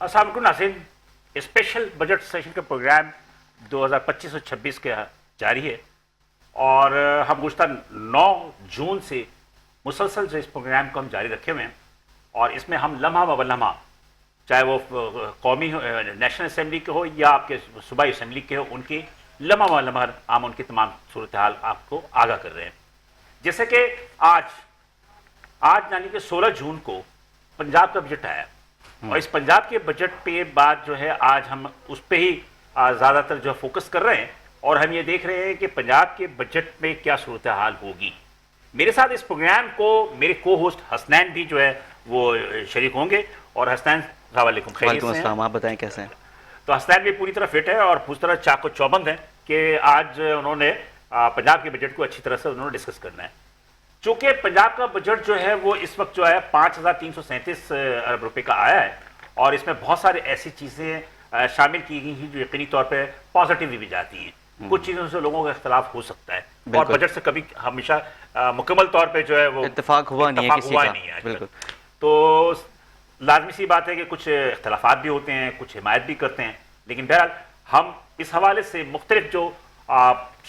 अस्सलाम वालेकुम नाज़रीन, स्पेशल बजट सेशन का प्रोग्राम 2025 और 26 के जारी है और हम गुज़श्ता 9 जून से मुसलसल जो इस प्रोग्राम को हम जारी रखे हुए हैं और इसमें हम लम्हा व लम्हा, चाहे वो कौमी नेशनल असम्बली के हो या आपके सूबाई असम्बली के हो, उनकी लम्हा व लम्हा हम उनकी तमाम सूरत हाल आपको आगाह कर रहे हैं। जैसे कि आज यानी कि 16 जून को पंजाब का बजट आया और इस पंजाब के बजट पे बात जो है आज हम उस पर ही ज़्यादातर जो फोकस कर रहे हैं और हम ये देख रहे हैं कि पंजाब के बजट में क्या सूरत हाल होगी। मेरे साथ इस प्रोग्राम को मेरे को होस्ट हसनैन भी जो है वो शरीक होंगे। और हसनैन, वालेकुम अस्सलाम, आप बताएं कैसे हैं? तो हसनैन भी पूरी तरह फिट है और पूरी तरह चाको चौबंद है कि आज उन्होंने पंजाब के बजट को अच्छी तरह से उन्होंने डिस्कस करना है। चूंकि पंजाब का बजट जो है वो इस वक्त जो है 5,337 अरब रुपए का आया है और इसमें बहुत सारी ऐसी चीज़ें शामिल की गई हैं जो यकीनी तौर पे पॉजिटिव भी जाती हैं। कुछ चीज़ों से लोगों का इख्तलाफ हो सकता है और बजट से कभी हमेशा मुकम्मल तौर पे जो है वो इत्तेफाक हुआ नहीं है किसी का। बिल्कुल। तो लाजमी सी बात है कि कुछ इख्तलाफात भी होते हैं, कुछ हिमायत भी करते हैं, लेकिन बहरहाल हम इस हवाले से मुख्तलिफ जो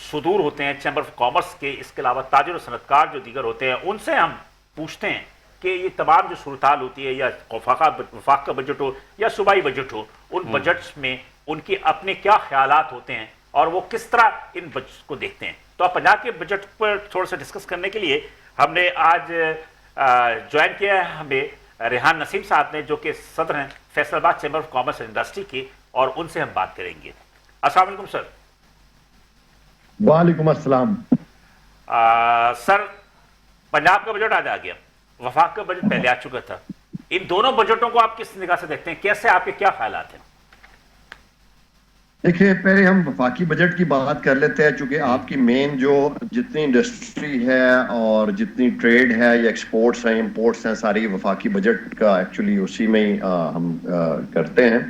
सुदूर होते हैं चैम्बर ऑफ कॉमर्स के, इसके अलावा ताजिर और सनतकार जो दीगर होते हैं, उनसे हम पूछते हैं कि ये तमाम जो सूरत हाल होती है या वफाक का बजट हो या सूबाई बजट हो, उन बजट्स में उनके अपने क्या ख्यालात होते हैं और वो किस तरह इन बजट को देखते हैं। तो आप पंजाब के बजट पर थोड़ा सा डिस्कस करने के लिए हमने आज ज्वाइन किया है हमें रेहान नसीम साहब ने, जो कि सदर हैं Faisalabad chamber of commerce and industry के, और उनसे हम बात करेंगे। अस्सलाम वालेकुम सर। वालेकुम अस्सलाम। सर, पंजाब का बजट आज आ गया, वफाक का बजट पहले आ चुका था। इन दोनों बजटों को आप किस निगाह से देखते हैं, कैसे, आपके क्या ख्यालात हैं? देखिए, पहले हम वफाकी बजट की बात कर लेते हैं, चूंकि आपकी मेन जो जितनी इंडस्ट्री है और जितनी ट्रेड है या एक्सपोर्ट्स हैं, इंपोर्ट्स हैं, सारी वफाकी बजट का एक्चुअली उसी में ही हम करते हैं।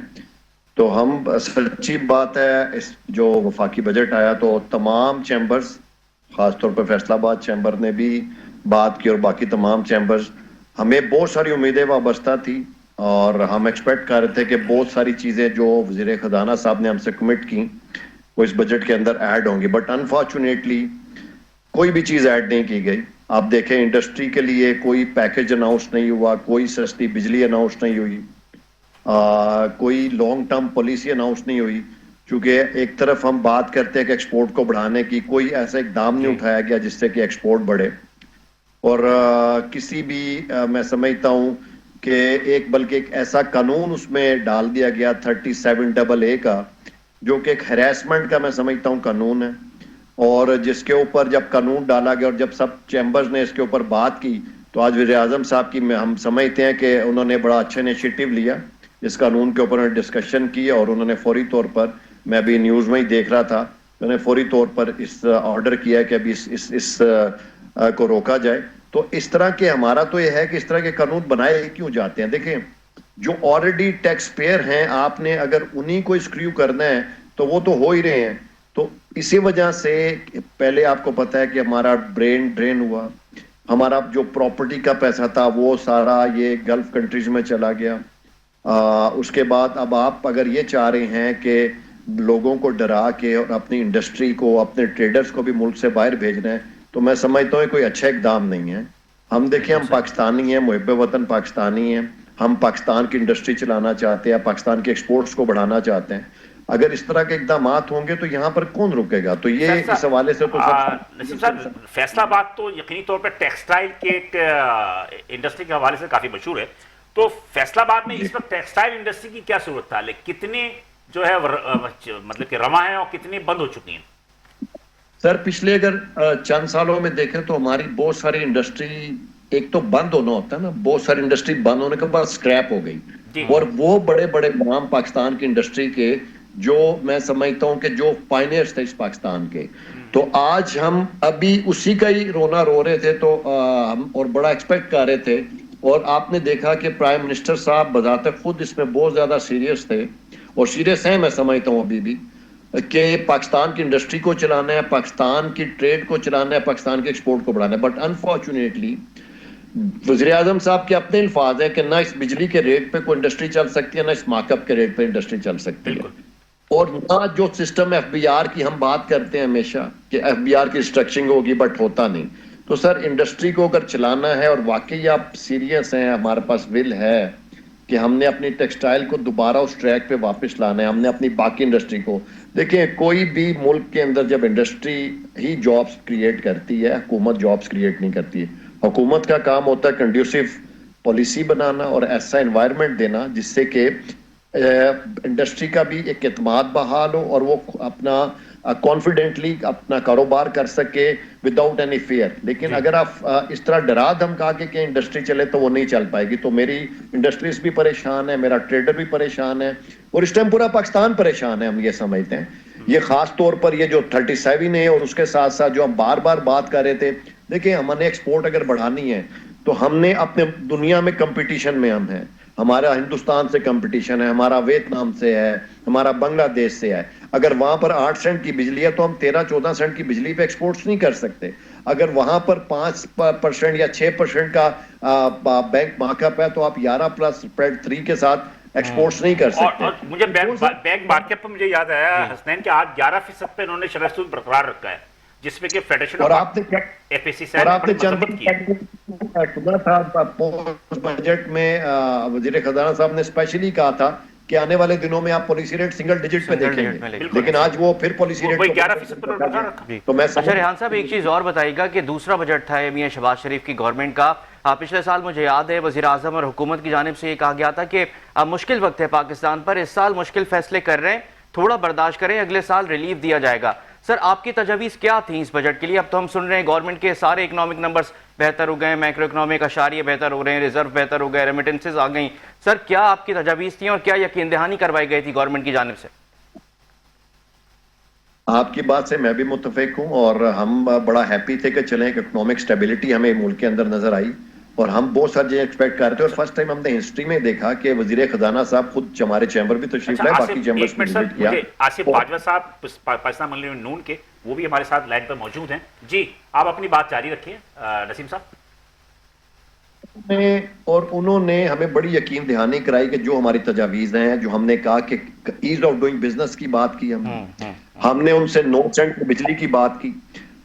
तो हम सच्ची बात है, इस जो वफाकी बजट आया तो तमाम चैम्बर्स, खासतौर पर फैसलाबाद चैम्बर ने भी बात की और बाकी तमाम चैम्बर्स, हमें बहुत सारी उम्मीदें वाबस्ता थी और हम एक्सपेक्ट कर रहे थे कि बहुत सारी चीज़ें जो वज़ीर ख़जाना साहब ने हमसे कमिट की वो इस बजट के अंदर ऐड होंगी, बट अनफॉर्चुनेटली कोई भी चीज़ ऐड नहीं की गई। आप देखें, इंडस्ट्री के लिए कोई पैकेज अनाउंस नहीं हुआ, कोई सस्ती बिजली अनाउंस नहीं हुई, कोई लॉन्ग टर्म पॉलिसी अनाउंस नहीं हुई। चूंकि एक तरफ हम बात करते हैं कि एक्सपोर्ट को बढ़ाने की, कोई ऐसा इकदाम नहीं उठाया गया जिससे कि एक्सपोर्ट बढ़े। और किसी भी मैं समझता हूँ कि बल्कि एक ऐसा कानून उसमें डाल दिया गया 37AA का, जो कि एक हैरेसमेंट का मैं समझता हूँ कानून है, और जिसके ऊपर जब कानून डाला गया और जब सब चैम्बर्स ने इसके ऊपर बात की तो आज वज़ीर आज़म साहब की हम समझते हैं कि उन्होंने बड़ा अच्छा इनिशिएटिव लिया, इस कानून के ऊपर डिस्कशन की और उन्होंने फौरी तौर पर, मैं अभी न्यूज़ में ही देख रहा था, उन्होंने फौरी तौर पर इस ऑर्डर किया है कि अभी इस को रोका जाए। तो इस तरह के हमारा तो ये है कि इस तरह के कानून बनाए क्यों जाते हैं? देखें, जो ऑलरेडी टैक्स पेयर हैं, आपने अगर उन्हीं को स्क्रू करना है तो वो तो हो ही रहे हैं। तो इसी वजह से पहले आपको पता है कि हमारा ब्रेन ड्रेन हुआ, हमारा जो प्रॉपर्टी का पैसा था वो सारा ये गल्फ कंट्रीज में चला गया। उसके बाद अब आप अगर ये चाह रहे हैं कि लोगों को डरा के और अपनी इंडस्ट्री को, अपने ट्रेडर्स को भी मुल्क से बाहर भेजना है, तो मैं समझता हूँ कोई अच्छा इकदाम नहीं है। हम देखिए, हम पाकिस्तानी हैं, मुहिब वतन पाकिस्तानी हैं, हम पाकिस्तान की इंडस्ट्री चलाना चाहते हैं, पाकिस्तान के एक्सपोर्ट्स को बढ़ाना चाहते हैं। अगर इस तरह के इकदाम होंगे तो यहाँ पर कौन रुकेगा? तो ये इस हवाले से तो नसीम साहब, फैसलाबाद तो यकीनी तौर पर टेक्सटाइल के इंडस्ट्री के हवाले से काफी मशहूर है। तो फैसलाबाद में इस वक्त टेक्सटाइल इंडस्ट्री की क्या सूरत हाल है? कितने जो है मतलब कि रवा है और कितनी बंद हो चुकी हैं? सर, पिछले अगर चंद सालों में देखें तो हमारी बहुत सारी इंडस्ट्री, एक तो बंद होना होता है ना, बहुत सारी इंडस्ट्री बंद होने के बाद स्क्रैप हो गई, और वो बड़े बड़े नाम पाकिस्तान की इंडस्ट्री के, जो मैं समझता हूं कि जो पायनियर्स थे इस पाकिस्तान के, तो आज हम अभी उसी का ही रोना रो रहे थे। तो हम और बड़ा एक्सपेक्ट कर रहे थे, और आपने देखा कि प्राइम मिनिस्टर साहब बजाते खुद इसमें बहुत ज्यादा सीरियस थे और सीरियस हैं, मैं समझता हूँ अभी भी, कि पाकिस्तान की इंडस्ट्री को चलाना है, पाकिस्तान की ट्रेड को चलाना है, पाकिस्तान के एक्सपोर्ट को बढ़ाना है। बट अनफॉर्चुनेटली वज़ीर आज़म साहब के अपने अल्फाज है कि ना इस बिजली के रेट पे कोई इंडस्ट्री चल सकती है, ना इस मार्कअप के रेट पे इंडस्ट्री चल सकती है। बिल्कुल। और ना जो सिस्टम एफबीआर की हम बात करते हैं हमेशा कि एफबीआर की स्ट्रक्चरिंग होगी, बट होता नहीं। तो सर इंडस्ट्री को अगर चलाना है और वाकई आप सीरियस हैं, हमारे पास विल है कि हमने अपनी टेक्सटाइल को दोबारा उस ट्रैक पे वापस लाना है, हमने अपनी बाकी इंडस्ट्री को, देखिए कोई भी मुल्क के अंदर जब इंडस्ट्री ही जॉब्स क्रिएट करती है, हुकूमत जॉब्स क्रिएट नहीं करती है। हुकूमत का काम होता है कंड्यूसिव पॉलिसी बनाना और ऐसा एनवायरनमेंट देना जिससे कि इंडस्ट्री का भी एक एतमाद बहाल हो और वो अपना कॉन्फिडेंटली अपना कारोबार कर सके विदाउट एनी फियर। लेकिन अगर आप इस तरह डरा धमका के इंडस्ट्री चले तो वो नहीं चल पाएगी। तो मेरी इंडस्ट्रीज भी परेशान है, मेरा ट्रेडर भी परेशान है और इस टाइम पूरा पाकिस्तान परेशान है, हम ये समझते हैं। ये खास तौर पर ये जो 37 है और उसके साथ साथ जो हम बार बार बात कर रहे थे, देखिए हमने एक्सपोर्ट अगर बढ़ानी है तो हमने अपने दुनिया में कंपटीशन में हम हैं, हमारा हिंदुस्तान से कंपटीशन है, हमारा वियतनाम से है, हमारा बांग्लादेश से है। अगर वहां पर 8 सेंट की बिजली है तो हम 13-14 सेंट की बिजली पे एक्सपोर्ट्स नहीं कर सकते। अगर वहां पर 5% या 6% का बैंक मार्कअप है तो आप 11+3 के साथ एक्सपोर्ट्स नहीं कर सकते। और मुझे बैंक मार्केट पर मुझे याद आया हसनैन कि आज 11% पे इन्होंने शरह सूद बरकरार रखा है, जिसमें कि फेडरेशन और आपने एफएसी और आपने चंद सुना था पोस्ट बजट में वजीर खजाना साहब ने स्पेशली कहा था कि आने वाले दिनों में आप पॉलिसी रेट सिंगल डिजिट पे देखेंगे, लेकिन आज वो फिर पॉलिसी रेट 11% पर बरकरार रखा। तो मैं अच्छा रेहान साहब एक चीज़ और बताइएगा कि दूसरा बजट था मियां शहबाज शरीफ की गवर्नमेंट का, पिछले साल मुझे याद है वज़ीर आज़म और हुकूमत की जानिब से ये कहा गया था कि मुश्किल वक्त है पाकिस्तान पर, इस साल मुश्किल फैसले कर रहे हैं, थोड़ा बर्दाश्त करें, अगले साल रिलीफ दिया जाएगा। सर आपकी तजवीज़ क्या थी इस बजट के लिए? अब तो हम सुन रहे हैं गवर्नमेंट के सारे इकोनॉमिक नंबर्स बेहतर हो गए, मैक्रो इकोनॉमिक अशारिये बेहतर हो रहे हैं, रिजर्व बेहतर हो गए, रेमिटेंसेज आ गई। सर क्या आपकी तजवीज़ थी और क्या यकीन दहानी करवाई गई थी गवर्नमेंट की जानिब से? आपकी बात से मैं भी मुत्तफिक हूँ और हम बड़ा हैप्पी थे कि चलें एक इकोनॉमिक स्टेबिलिटी हमें मुल्क के अंदर नजर आई और हम बहुत सारी चीजें एक्सपेक्ट कर रहे थे। और फर्स्ट टाइम हमने हिस्ट्री में देखा कि वजीर खजाना साहब खुद हमारे चैम्बर भी तशरीफ लाए, बाकी चैम्बर्स में विजिट किया। आसिफ बाजवा साहब पाकिस्तान मंडल नून के, वो भी हमारे साथ लाइन पर मौजूद हैं। जी आप अपनी बात जारी रखिए नसीम साहब। और उन्होंने हमें बड़ी यकीन दहानी कराई कि जो हमारी तजावीज़ हैं, जो हमने कहा कि ईज ऑफ डूइंग बिजनेस की बात की, हमने उनसे 9 सेंट बिजली की बात की,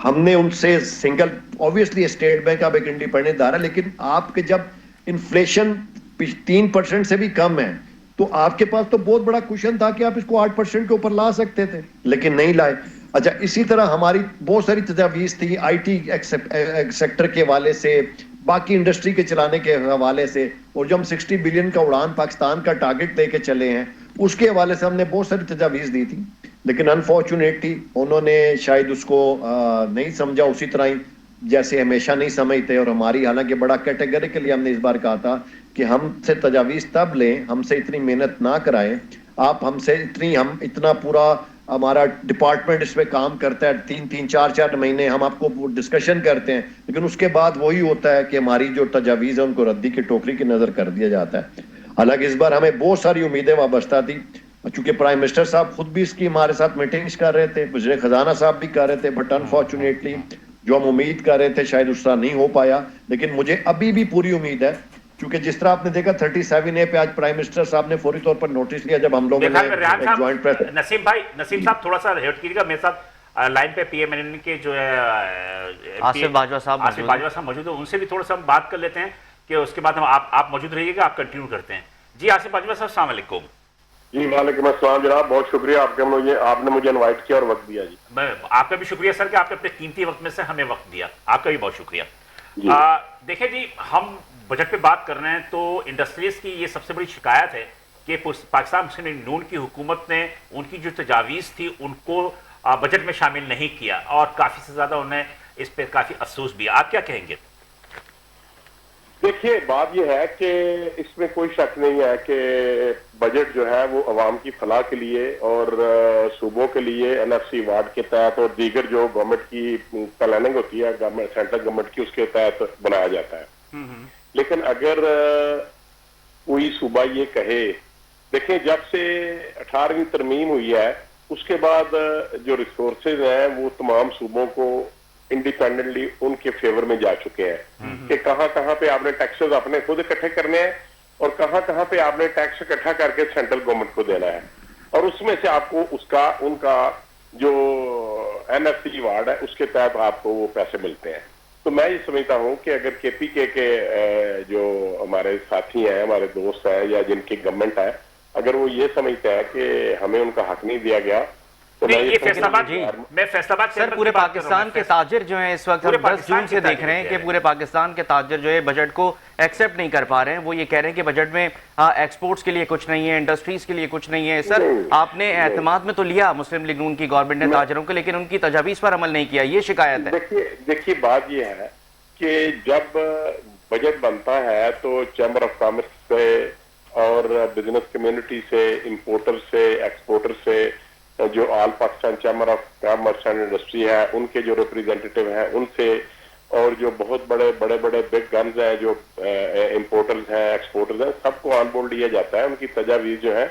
हमने उनसे सिंगल, ऑब्वियसली स्टेट बैंक अब एक इंडिपेंडेंट इदारा, लेकिन आपके जब इन्फ्लेशन 3% से भी कम है तो आपके पास तो बहुत बड़ा क्वेश्चन था कि आप इसको 8% के ऊपर ला सकते थे, लेकिन नहीं लाए। अच्छा, इसी तरह हमारी बहुत सारी तजावीज़ थी आईटी सेक्टर के हवाले से, बाकी इंडस्ट्री के चलाने के हवाले से, और जो हम 60 बिलियन का उड़ान पाकिस्तान का टारगेट लेके चले हैं उसके हवाले से हमने बहुत सारी तजावीज़ दी थी, लेकिन अनफॉर्चुनेटली उन्होंने शायद उसको नहीं समझा उसी तरह ही जैसे हमेशा नहीं समझते। और हमारी, हालांकि बड़ा कैटेगरिकली हमने इस बार कहा था कि हमसे तजावीज़ तब लें, हमसे इतनी मेहनत ना कराएं, आप हमसे हम इतना पूरा हमारा डिपार्टमेंट इस पे काम करता है, 3-3, 4-4 महीने हम आपको डिस्कशन करते हैं, लेकिन उसके बाद वही होता है कि हमारी जो तजावीज़ है उनको रद्दी की टोकरी की नज़र कर दिया जाता है। हालांकि इस बार हमें बहुत सारी उम्मीदें वाबस्ता थी, चूंकि प्राइम मिनिस्टर साहब खुद भी इसकी हमारे साथ मीटिंग्स कर रहे थे, वज़ीर खजाना साहब भी कर रहे थे, बट अनफॉर्चुनेटली जो हम उम्मीद कर रहे थे शायद उस तरह नहीं हो पाया। लेकिन मुझे अभी भी पूरी उम्मीद है, क्योंकि जिस तरह आपने देखा 37A पे आज प्राइम मिनिस्टर साहब ने फौरी तौर पर नोटिस लिया जब हम लोगों ने ज्वाइंट प्रेस। नसीम साहब थोड़ा सा हेल्प कीजिएगा, मेरे साथ लाइन पे पीएमएन के जो है आसिफ बाजवा साहब मौजूद है, उनसे भी थोड़ा सा हम बात कर लेते हैं कि उसके बाद हम आप मौजूद रहिएगा, आप कंटिन्यू करते हैं। जी आसिफ बाजवा साहब, अस्सलाम वालेकुम। जी वालेकुम अस्सलाम जनाब, बहुत शुक्रिया आपने मुझे इनवाइट किया और वक्त दिया। जी आपका भी शुक्रिया सर कि आपने अपने कीमती वक्त में से हमें वक्त दिया, आपका भी बहुत शुक्रिया। देखिए जी, हम बजट पे बात कर रहे हैं तो इंडस्ट्रीज की ये सबसे बड़ी शिकायत है कि पाकिस्तान मुस्लिम लीग नून की हुकूमत ने उनकी जो तजावीज़ थी उनको बजट में शामिल नहीं किया और काफ़ी से ज़्यादा उन्हें इस पर काफ़ी अफसोस भी। आप क्या कहेंगे? देखिए, बात यह है कि इसमें कोई शक नहीं है कि बजट जो है वो अवाम की फलाह के लिए और सूबों के लिए NFC वार्ड के तहत और दीगर जो गवर्नमेंट की प्लानिंग होती है गवर्नमेंट, सेंट्रल गवर्नमेंट की, उसके तहत बनाया जाता है। लेकिन अगर कोई सूबा ये कहे, देखें जब से 18वीं तरमीम हुई है उसके बाद जो रिसोर्सेज हैं वो तमाम सूबों को इंडिपेंडेंटली उनके फेवर में जा चुके हैं कि कहां कहां पे आपने टैक्सेस अपने खुद इकट्ठे करने हैं और कहां कहां पे आपने टैक्स इकट्ठा करके सेंट्रल गवर्नमेंट को देना है, और उसमें से आपको उसका उनका जो एनएफसी वार्ड है उसके तहत आपको वो पैसे मिलते हैं। तो मैं ये समझता हूं कि अगर केपीके के जो हमारे साथी हैं, हमारे दोस्त हैं या जिनकी गवर्नमेंट है, अगर वो ये समझते हैं कि हमें उनका हक नहीं दिया गया, तो नहीं, ये फैसलाबाद, मैं फैसलाबाद सर पूरे पाकिस्तान के ताजिर जो हैं इस वक्त हम 10 जून से देख रहे हैं कि पूरे पाकिस्तान के ताजिर जो है बजट को एक्सेप्ट नहीं कर पा रहे हैं। वो ये कह रहे हैं कि बजट में एक्सपोर्ट्स के लिए कुछ नहीं है, इंडस्ट्रीज के लिए कुछ नहीं है। सर आपने एतमाद में तो लिया मुस्लिम लीग नून की गवर्नमेंट ने ताजिरों को, लेकिन उनकी तजावीज़ पर अमल नहीं किया, ये शिकायत है। देखिए बात ये है कि जब बजट बनता है तो चैम्बर ऑफ कॉमर्स से और बिजनेस कम्युनिटी से, इंपोर्टर से, एक्सपोर्टर से, जो all Pakistan chamber of commerce and industry है उनके जो रिप्रेजेंटेटिव हैं उनसे, और जो बहुत बड़े बड़े बड़े बिग गन्स हैं जो इंपोर्टर्स हैं, एक्सपोर्टर्स हैं, सबको ऑन बोर्ड लिया जाता है। उनकी तजावीज़ जो है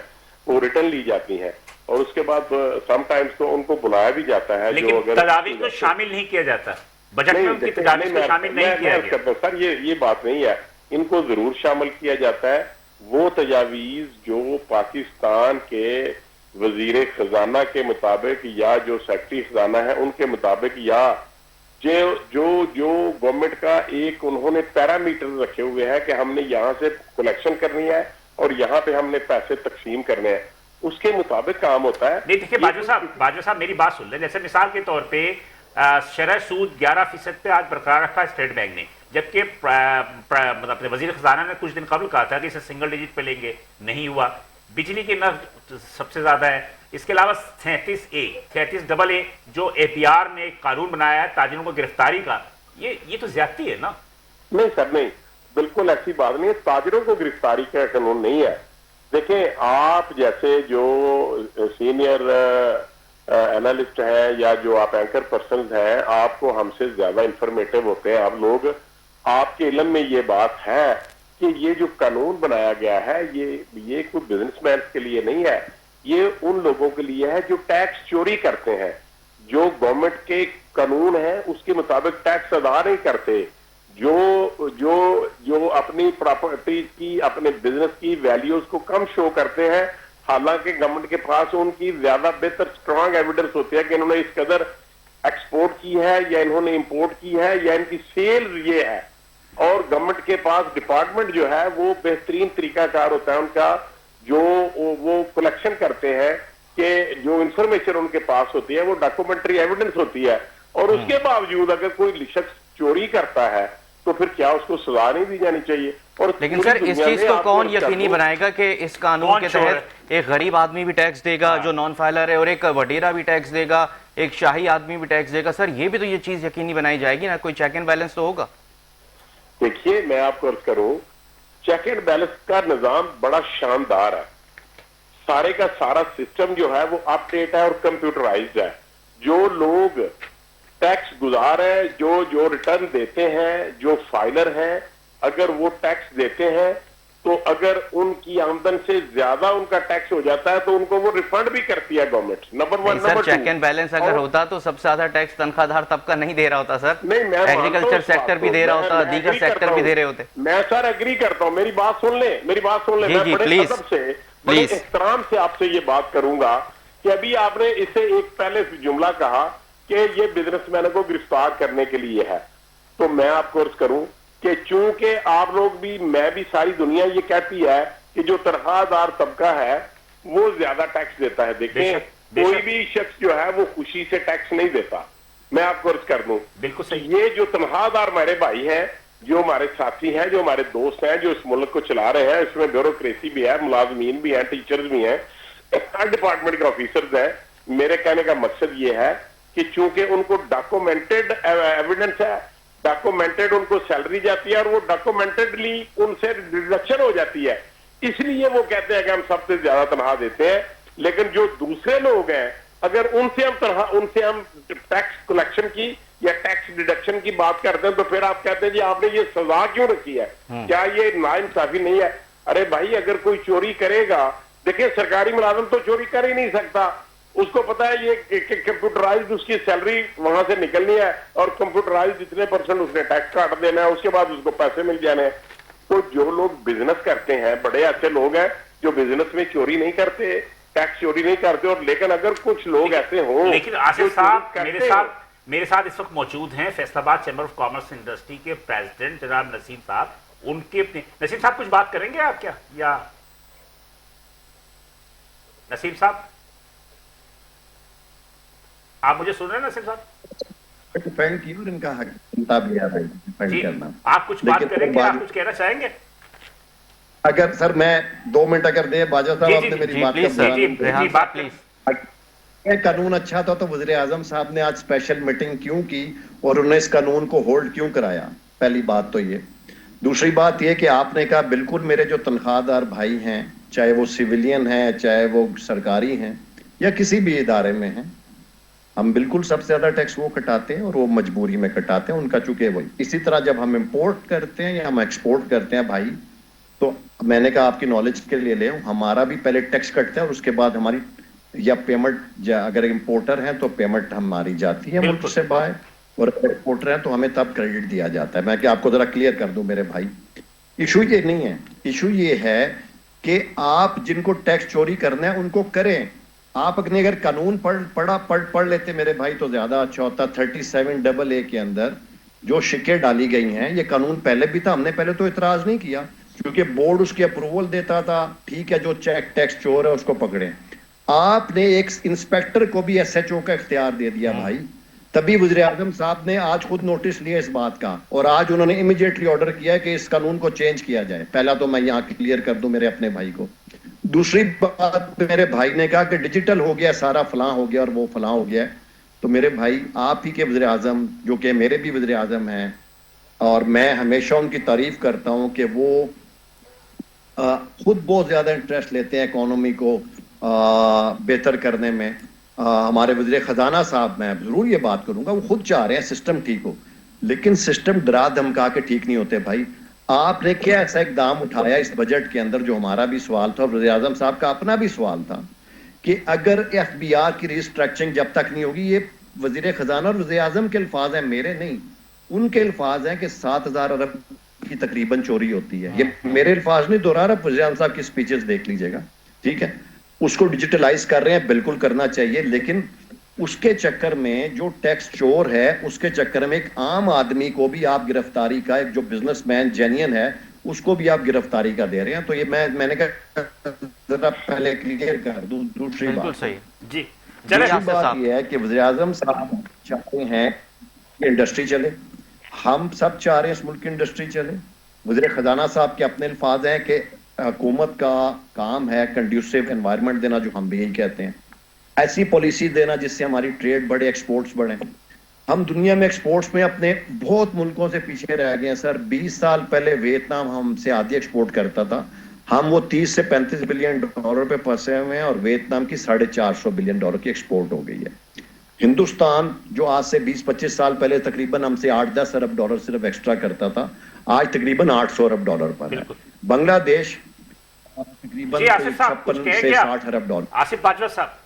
वो रिटर्न ली जाती हैं और उसके बाद समटाइम्स तो उनको बुलाया भी जाता है। लेकिन तजावीज़ को शामिल नहीं किया जाता बजट में, उनकी तजावीज़ को शामिल नहीं किया गया। सर ये बात नहीं है, इनको जरूर शामिल किया जाता है। वो तजावीज़ जो पाकिस्तान के वजीर खजाना के मुताबिक या जो सेक्रेटरी खजाना है उनके मुताबिक, या जो गवर्नमेंट का एक उन्होंने पैरामीटर रखे हुए हैं कि हमने यहाँ से कलेक्शन करनी है और यहाँ पे हमने पैसे तकसीम करने हैं, उसके मुताबिक काम होता है। नहीं देखिए बाजवा साहब मेरी बात सुन ले। जैसे मिसाल के तौर पे शरह सूद 11% पे आज बरकरार रखा स्टेट बैंक ने, जबकि मतलब अपने वजीर खजाना ने कुछ दिन कबल कहा था कि इसे सिंगल डिजिट पे लेंगे, नहीं हुआ। बिजली के नर्ख सबसे ज्यादा है। इसके अलावा 33AA जो APR ने कानून बनाया है ताजिरों को गिरफ्तारी का, ये तो ज्यादती है ना? नहीं सर, नहीं, बिल्कुल ऐसी बात नहीं है। ताजिरों को गिरफ्तारी का कानून नहीं है। देखें, आप जैसे जो सीनियर एनालिस्ट हैं या जो आप एंकर पर्सन हैं, आपको हमसे ज्यादा इंफॉर्मेटिव होते हैं आप लोग। आपके इल्म में ये बात है कि ये जो कानून बनाया गया है ये कोई बिजनेसमैन के लिए नहीं है, ये उन लोगों के लिए है जो टैक्स चोरी करते हैं, जो गवर्नमेंट के कानून है उसके मुताबिक टैक्स अदा नहीं करते, जो अपनी प्रॉपर्टी की, अपने बिजनेस की वैल्यूज को कम शो करते हैं, हालांकि गवर्नमेंट के पास उनकी ज्यादा बेहतर स्ट्रांग एविडेंस होती है कि इन्होंने इस कदर एक्सपोर्ट की है या इन्होंने इंपोर्ट की है या इनकी सेल ये है। और गवर्नमेंट के पास डिपार्टमेंट जो है वो बेहतरीन तरीकाकार होता है उनका, जो वो कलेक्शन करते हैं कि जो इंफॉर्मेशन उनके पास होती है वो डॉक्यूमेंट्री एविडेंस होती है, और उसके बावजूद अगर कोई शख्स चोरी करता है तो फिर क्या उसको सजा नहीं दी जानी चाहिए? और लेकिन सर इस चीज को कौन यकीनी बनाएगा कि इस कानून के तहत एक गरीब आदमी भी टैक्स देगा जो नॉन फाइलर है, और एक वडेरा भी टैक्स देगा, एक शाही आदमी भी टैक्स देगा? सर ये भी तो ये चीज यकीनी बनाई जाएगी ना, कोई चेक एंड बैलेंस तो होगा। देखिए, मैं आपको अर्ज करूं, चेक एंड बैलेंस का निजाम बड़ा शानदार है। सारे का सारा सिस्टम जो है वो अपडेट है और कंप्यूटराइज्ड है। जो लोग टैक्स गुजार है, जो रिटर्न देते हैं, जो फाइलर हैं, अगर वो टैक्स देते हैं तो अगर उनकी आमदन से ज्यादा उनका टैक्स हो जाता है तो उनको वो रिफंड भी करती है government. Number 1। Number 2, check and balance अगर होता तो सबसे ज्यादा टैक्स तनख्वाहदार तबका नहीं दे रहा होता सर। नहीं, मैं एग्रीकल्चर सेक्टर भी दे रहा होता, दीगर सेक्टर भी दे रहे होते। मैं सर एग्री करता हूँ, मेरी बात सुन ले। मैं बड़े अदब से, बड़े एहतराम से आपसे ये बात करूंगा कि अभी आपने इसे एक पहले जुमला कहा कि ये बिजनेसमैनों को गिरफ्तार करने के लिए है, तो मैं आपको अर्ज करूं कि चूंकि आप लोग भी, मैं भी, सारी दुनिया ये कहती है कि जो तनख्वाहदार तबका है वो ज्यादा टैक्स देता है। देखें, कोई भी शख्स जो है वो खुशी से टैक्स नहीं देता। मैं आपको अर्ज कर दूं, बिल्कुल सही। ये जो तनख्वाहदार हमारे भाई हैं, जो हमारे साथी हैं, जो हमारे दोस्त हैं, जो इस मुल्क को चला रहे हैं, इसमें ब्यूरोक्रेसी भी है, मुलाजमीन भी हैं, टीचर्स भी हैं, हर डिपार्टमेंट के ऑफिसर्स हैं। मेरे कहने का मकसद ये है कि चूंकि उनको डॉक्यूमेंटेड एविडेंस है, डॉक्यूमेंटेड उनको सैलरी जाती है और वो डॉक्यूमेंटेडली उनसे डिडक्शन हो जाती है, इसलिए वो कहते हैं कि हम सबसे ज्यादा तनख्वाह देते हैं। लेकिन जो दूसरे लोग हैं, अगर उनसे हम टैक्स कलेक्शन की या टैक्स डिडक्शन की बात करते हैं तो फिर आप कहते हैं जी आपने ये सजा क्यों रखी है, क्या ये नाइंसाफी नहीं है? अरे भाई, अगर कोई चोरी करेगा, देखिए सरकारी मुलाजिम तो चोरी कर ही नहीं सकता, उसको पता है ये कंप्यूटराइज्ड उसकी सैलरी वहां से निकलनी है और कंप्यूटराइज्ड इतने % उसने टैक्स काट देना है, उसके बाद उसको पैसे मिल जाने हैं। तो जो लोग बिजनेस करते हैं, बड़े ऐसे लोग हैं जो बिजनेस में चोरी नहीं करते, टैक्स चोरी नहीं करते, और लेकिन अगर कुछ लोग ऐसे हों, लेकिन आसिफ साहब मेरे साथ इस वक्त मौजूद हैं Faisalabad chamber of commerce industry के प्रेसिडेंट जनाब नसीम साहब। उनके नसीम साहब कुछ बात करेंगे आप क्या, या नसीम साहब आप मुझे सुन रहे हैं नसीम साहब? डिपेंड की और इनका हक बनता भी है भाई डिपेंड जी, करना। आप कुछ बात करेंगे, आप कुछ कहना चाहेंगे? अगर सर मैं 2 मिनट अगर दे बाजा साहब, आपने मेरी बात का बात प्लीज। कानून अच्छा था तो वज़ीर आज़म साहब ने आज स्पेशल मीटिंग क्यों की और उन्हें इस कानून को होल्ड क्यों कराया? पहली बात तो ये। दूसरी बात ये कि आपने कहा बिल्कुल मेरे जो तनख्वाहदार भाई हैं, चाहे वो सिविलियन हैं, चाहे वो सरकारी हैं या किसी भी इदारे में हैं, हम बिल्कुल सबसे ज्यादा टैक्स वो कटाते हैं और वो मजबूरी में कटाते हैं उनका, चूंकि वही। इसी तरह जब हम इंपोर्ट करते हैं या हम एक्सपोर्ट करते हैं भाई, तो मैंने कहा आपकी नॉलेज के लिए ले, हमारा भी पहले टैक्स कटता है और उसके बाद हमारी या पेमेंट, अगर इंपोर्टर हैं तो पेमेंट हमारी जाती है मुल्क से बाहर, और अगर एक्सपोर्टर हैं तो हमें तब क्रेडिट दिया जाता है। मैं क्या आपको जरा क्लियर कर दूं मेरे भाई, इशू ये नहीं है। इशू ये है कि आप जिनको टैक्स चोरी करना है उनको करें। आप अपने अगर कानून पढ़ लेते मेरे भाई तो ज्यादा अच्छा होता। 37AA के अंदर जो शिकें डाली गई हैं, ये कानून पहले भी था, हमने पहले तो इतराज नहीं किया क्योंकि बोर्ड उसकी अप्रूवल देता था, ठीक है जो चेक टैक्स चोर है उसको पकड़े। आपने एक इंस्पेक्टर को भी SHO का इख्तियार दे दिया भाई, तभी वज़ीर आज़म साहब ने आज खुद नोटिस लिया इस बात का और आज उन्होंने इमीडिएटली ऑर्डर किया है कि इस कानून को चेंज किया जाए। पहला तो मैं यहाँ क्लियर कर दूं मेरे अपने भाई को। दूसरी बात, मेरे भाई ने कहा कि डिजिटल हो गया सारा, फलां हो गया और वो फलां हो गया, तो मेरे भाई आप ही के वज़ीर आज़म, जो कि मेरे भी वज़ीर आज़म हैं और मैं हमेशा उनकी तारीफ करता हूं कि वो खुद बहुत ज्यादा इंटरेस्ट लेते हैं इकोनॉमी को बेहतर करने में। हमारे वज़ीर खजाना साहब, मैं जरूर ये बात करूंगा, वो खुद चाह रहे हैं सिस्टम ठीक हो, लेकिन सिस्टम डरा धमका के ठीक नहीं होते भाई। आपने क्या ऐसा इकदाम उठाया इस बजट के अंदर, जो हमारा भी सवाल था और वज़ीर आज़म साहब का अपना भी सवाल था, कि अगर FBR की रिस्ट्रक्चरिंग जब तक नहीं होगी, ये वज़ीर खजाना और वज़ीर आज़म के अल्फाज हैं, मेरे नहीं, उनके अल्फाज हैं कि 7,000 अरब की तकरीबन चोरी होती है। ये मेरे अल्फाज नहीं दोहरा रहा, वज़ीर आज़म साहब की स्पीचेस देख लीजिएगा, ठीक है। उसको डिजिटलाइज कर रहे हैं, बिल्कुल करना चाहिए, लेकिन उसके चक्कर में जो टैक्स चोर है, उसके चक्कर में एक आम आदमी को भी आप गिरफ्तारी का, एक जो बिजनेसमैन जेन्युइन है उसको भी आप गिरफ्तारी का दे रहे हैं। तो ये मैंने कहा जरा पहले क्लियर कर दूं। दूसरी बात सही जी, दूसरी बात ये है कि वज़ीर आज़म साहब चाहते हैं कि इंडस्ट्री चले, हम सब चाह रहे हैं इस मुल्क की इंडस्ट्री चले। वज़ीर खजाना साहब के अपने अल्फाज हैं कि हुकूमत का काम है कंड्यूसिव एनवायरनमेंट देना, जो हम भी यही कहते हैं, ऐसी पॉलिसी देना जिससे हमारी ट्रेड बढ़े, एक्सपोर्ट्स बढ़े। हम दुनिया में एक्सपोर्ट्स में अपने बहुत मुल्कों से पीछे रह गए हैं सर। 20 साल पहले वियतनाम हमसे आधी एक्सपोर्ट करता था, हम वो 30 से 35 बिलियन डॉलर पे फंसे हुए हैं और वियतनाम की 450 बिलियन डॉलर की एक्सपोर्ट हो गई है। हिंदुस्तान जो आज से 20-25 साल पहले तकरीबन हमसे 8-10 अरब डॉलर सिर्फ एक्स्ट्रा करता था, आज तकरीबन 800 अरब डॉलर पर है। बांग्लादेश तकरीबन 56 से 60 अरब डॉलर। आसिफ बाजवा साहब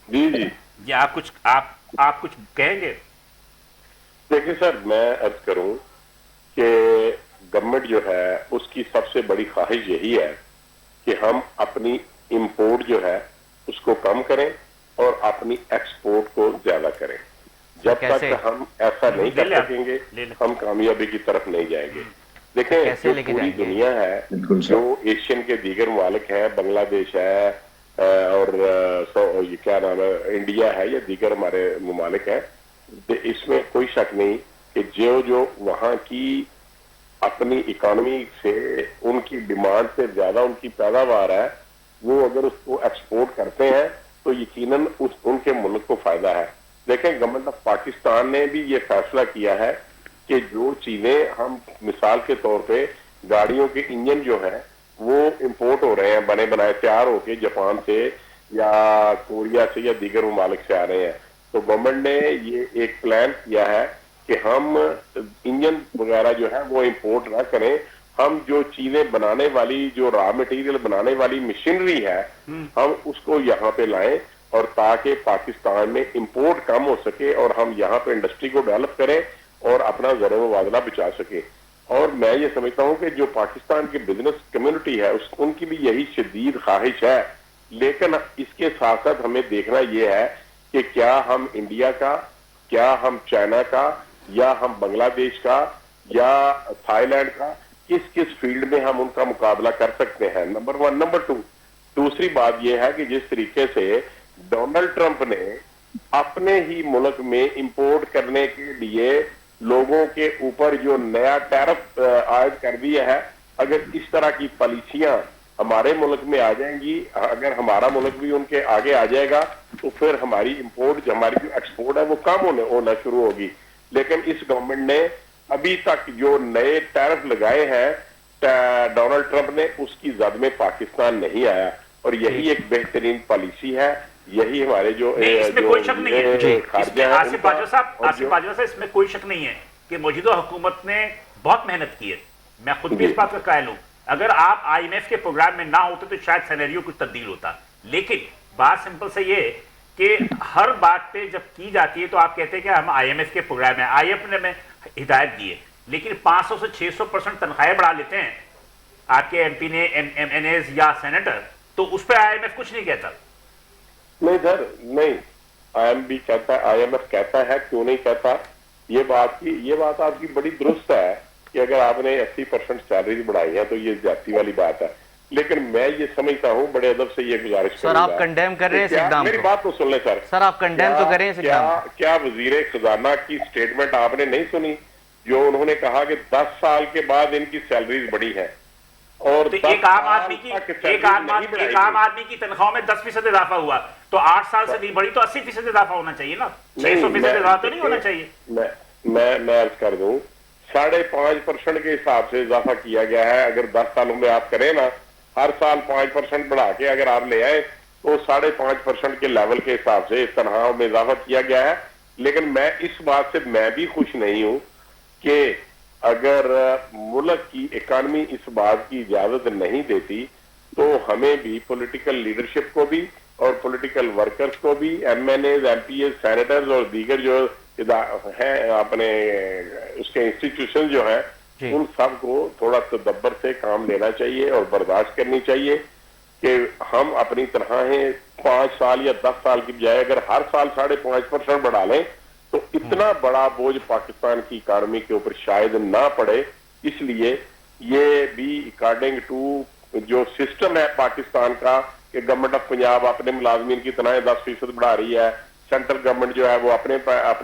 जी जी, ये आप कुछ कहेंगे? देखिए सर, मैं अर्ज करूं कि गवर्नमेंट जो है उसकी सबसे बड़ी ख्वाहिश यही है कि हम अपनी इंपोर्ट जो है उसको कम करें और अपनी एक्सपोर्ट को ज्यादा करें। जब तक हम ऐसा नहीं कर सकेंगे हम कामयाबी की तरफ नहीं जाएंगे। देखें, जो पूरी दुनिया है, जो एशियन के दीगर ममालिक हैं, बांग्लादेश है और ये क्या नाम है, इंडिया है या दीगर हमारे ममालिक हैं, इसमें कोई शक नहीं कि जो वहाँ की अपनी इकोनॉमी से, उनकी डिमांड से ज्यादा उनकी पैदावार है, वो अगर उसको एक्सपोर्ट करते हैं तो यकीनन उनके मुल्क को फायदा है। देखें, गवर्नमेंट ऑफ पाकिस्तान ने भी ये फैसला किया है कि जो चीजें हम, मिसाल के तौर पे गाड़ियों के इंजन जो है वो इंपोर्ट हो रहे हैं, बने बनाए तैयार होके जापान से या कोरिया से या दीगर ममालिक से आ रहे हैं, तो गवर्नमेंट ने ये एक प्लान किया है कि हम इंजन वगैरह जो है वो इंपोर्ट ना करें। हम जो चीजें बनाने वाली, जो रॉ मटेरियल बनाने वाली मशीनरी है, हम उसको यहाँ पे लाएं और ताकि पाकिस्तान में इंपोर्ट कम हो सके और हम यहाँ पे इंडस्ट्री को डेवलप करें और अपना ज़र मुबादला बचा सके। और मैं ये समझता हूँ कि जो पाकिस्तान की बिजनेस कम्युनिटी है उनकी भी यही शदीद ख्वाहिश है, लेकिन इसके साथ साथ हमें देखना यह है कि क्या हम इंडिया का, क्या हम चाइना का, या हम बांग्लादेश का, या थाईलैंड का, किस किस फील्ड में हम उनका मुकाबला कर सकते हैं, नंबर 1। नंबर 2, दूसरी बात यह है कि जिस तरीके से डोनाल्ड ट्रंप ने अपने ही मुल्क में इंपोर्ट करने के लिए लोगों के ऊपर जो नया टैरिफ आयद कर दिया है, अगर इस तरह की पॉलिसियां हमारे मुल्क में आ जाएंगी, अगर हमारा मुल्क भी उनके आगे आ जाएगा, तो फिर हमारी इंपोर्ट, हमारी जो एक्सपोर्ट है वो कम होना शुरू होगी। लेकिन इस गवर्नमेंट ने अभी तक जो नए टैरिफ लगाए हैं डोनाल्ड ट्रंप ने, उसकी जद में पाकिस्तान नहीं आया, और यही एक बेहतरीन पॉलिसी है। यही हमारे जो इसमें कोई शक नहीं है, आसिफ बाजवा साहब, इसमें कोई शक नहीं है कि मौजूदा हुकूमत ने बहुत मेहनत की है। मैं खुद भी इस बात का कायल हूं, अगर आप IMF के प्रोग्राम में ना होते तो शायद सिनेरियो कुछ तब्दील होता। लेकिन बात सिंपल से ये कि हर बात पे जब की जाती है तो आप कहते हैं कि हम IMF के प्रोग्राम में, IMF ने हमें हिदायत दी है, लेकिन 500 से 600% तनख्वाहें बढ़ा लेते हैं आपके MP ने, MNAs या सेनेटर, तो उस पर IMF कुछ नहीं कहता। नहीं सर, नहीं, IMF कहता है, क्यों नहीं कहता। ये बात आपकी बड़ी दुरुस्त है कि अगर आपने 80% सैलरी बढ़ाई है तो ये ज्यादती वाली बात है, लेकिन मैं ये समझता हूँ, बड़े अदब से ये गुजारिश सर, आप कंडेम कर रहे हैं इस इक़दाम को। मेरी बात तो सुन ले सर। सर, आप कंडेम तो करें इस इक़दाम को। क्या वजीर खजाना की स्टेटमेंट आपने नहीं सुनी, जो उन्होंने कहा कि 10 साल के बाद इनकी सैलरीज बढ़ी है, और तो एक आम आदमी की तनख्वाह में 10% इजाफा हुआ, तो 8 साल से नहीं बढ़ी तो 80% इजाफा होना चाहिए ना, 600% इजाफा तो नहीं होना चाहिए। मैं अर्ज कर दूं, 5.5% के हिसाब से इजाफा किया गया है। अगर 10 सालों में आप करें ना, हर साल 5% बढ़ा के अगर आप ले आए तो 5.5% के लेवल के हिसाब से तनख्वाह में इजाफा किया गया है। लेकिन मैं इस बात से मैं भी खुश नहीं हूं कि अगर मुल्क की इकानमी इस बात की इजाजत नहीं देती तो हमें भी पॉलिटिकल लीडरशिप को भी और पॉलिटिकल वर्कर्स को भी, MNAs, MPs, सेनेटर्स और दीगर जो है अपने उसके इंस्टीट्यूशन जो है, उन सब को थोड़ा तदब्बर से काम लेना चाहिए और बर्दाश्त करनी चाहिए कि हम अपनी तनख्वाहें 5 साल या 10 साल की बजाय अगर हर साल 5.5% बढ़ा लें तो इतना बड़ा बोझ पाकिस्तान की इकानमी के ऊपर शायद ना पड़े। इसलिए ये भी अकॉर्डिंग टू जो सिस्टम है पाकिस्तान का कि गवर्नमेंट ऑफ पंजाब अपने मुलाजमीन की तनख्वाहें 10% बढ़ा रही है, सेंट्रल गवर्नमेंट जो है वो अपने